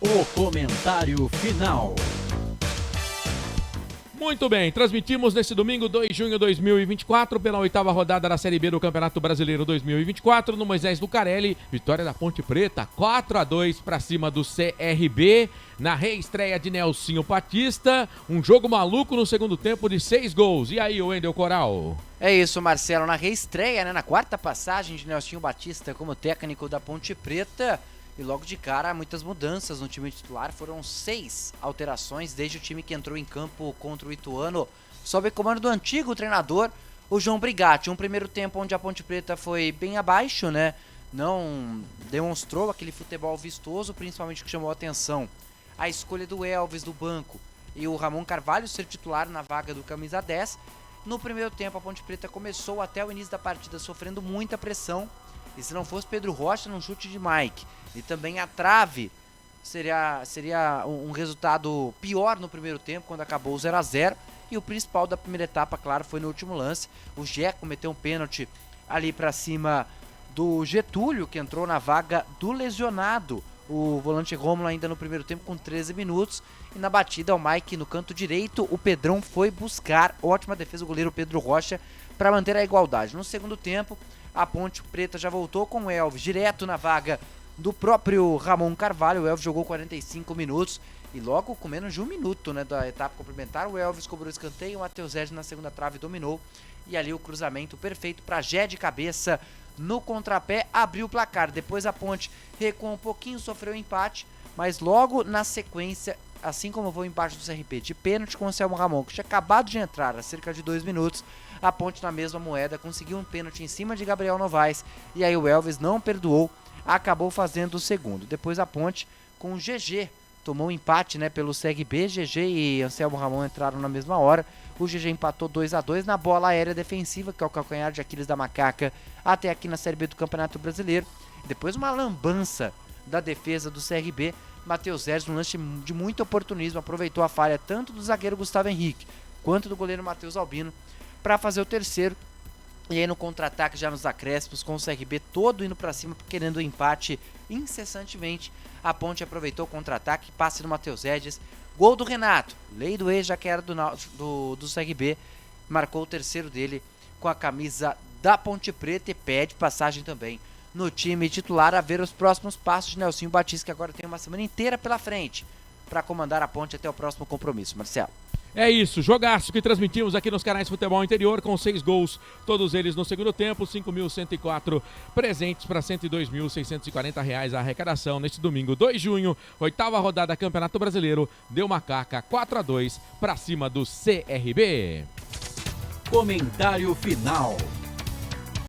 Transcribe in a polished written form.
O comentário final. Muito bem, transmitimos nesse domingo, 2 de junho de 2024, pela 8ª rodada da Série B do Campeonato Brasileiro 2024, no Moisés Lucarelli, vitória da Ponte Preta, 4-2 para cima do CRB, na reestreia de Nelsinho Batista, um jogo maluco no segundo tempo de 6 gols. E aí, Wendel Coral? É isso, Marcelo, na reestreia, na quarta passagem de Nelsinho Batista como técnico da Ponte Preta, e logo de cara, muitas mudanças no time titular. Foram 6 alterações desde o time que entrou em campo contra o Ituano, sob o comando do antigo treinador, o João Brigatti. Um primeiro tempo onde a Ponte Preta foi bem abaixo, não demonstrou aquele futebol vistoso, principalmente que chamou a atenção a escolha do Elvis do banco e o Ramon Carvalho ser titular na vaga do camisa 10. No primeiro tempo, a Ponte Preta começou até o início da partida sofrendo muita pressão. E se não fosse Pedro Rocha num chute de Mike e também a trave, seria um resultado pior no primeiro tempo, quando acabou 0-0. E o principal da primeira etapa, claro, foi no último lance. O Gé cometeu um pênalti ali para cima do Getúlio, que entrou na vaga do lesionado, o volante Rômulo, ainda no primeiro tempo com 13 minutos. E na batida, o Mike no canto direito, o Pedrão foi buscar, ótima defesa do goleiro Pedro Rocha, para manter a igualdade. No segundo tempo, a Ponte Preta já voltou com o Elvis direto na vaga do próprio Ramon Carvalho. O Elvis jogou 45 minutos e logo com menos de um minuto da etapa complementar, o Elvis cobrou escanteio, o Matheus Regis na segunda trave dominou e ali o cruzamento perfeito para Gé de cabeça no contrapé abriu o placar. Depois a Ponte recuou um pouquinho, sofreu um empate, mas logo na sequência, assim como foi o empate do CRB de pênalti com o Anselmo Ramon, que tinha acabado de entrar há cerca de 2 minutos, a Ponte na mesma moeda conseguiu um pênalti em cima de Gabriel Novaes e aí o Elvis não perdoou, acabou fazendo o segundo. Depois a Ponte com o GG tomou um empate pelo CRB, GG e Anselmo Ramon entraram na mesma hora. O GG empatou 2-2 na bola aérea defensiva, que é o calcanhar de Aquiles da Macaca até aqui na Série B do Campeonato Brasileiro. Depois uma lambança da defesa do CRB, Matheus Regis, um lance de muito oportunismo, aproveitou a falha tanto do zagueiro Gustavo Henrique quanto do goleiro Matheus Albino para fazer o terceiro. E aí no contra-ataque, já nos acréscimos, com o CRB todo indo para cima, querendo o empate incessantemente, a Ponte aproveitou o contra-ataque, passe do Matheus Regis, gol do Renato, lei do ex, já que era do CRB, marcou o terceiro dele com a camisa da Ponte Preta e pede passagem também no time titular, a ver os próximos passos de Nelsinho Batista, que agora tem uma semana inteira pela frente para comandar a Ponte até o próximo compromisso. Marcelo. É isso, jogaço que transmitimos aqui nos canais Futebol Interior, com 6 gols, todos eles no segundo tempo, 5.104 presentes para R$102.640 a arrecadação neste domingo, 2 de junho, 8ª rodada Campeonato Brasileiro, deu Macaca 4-2 para cima do CRB. Comentário final.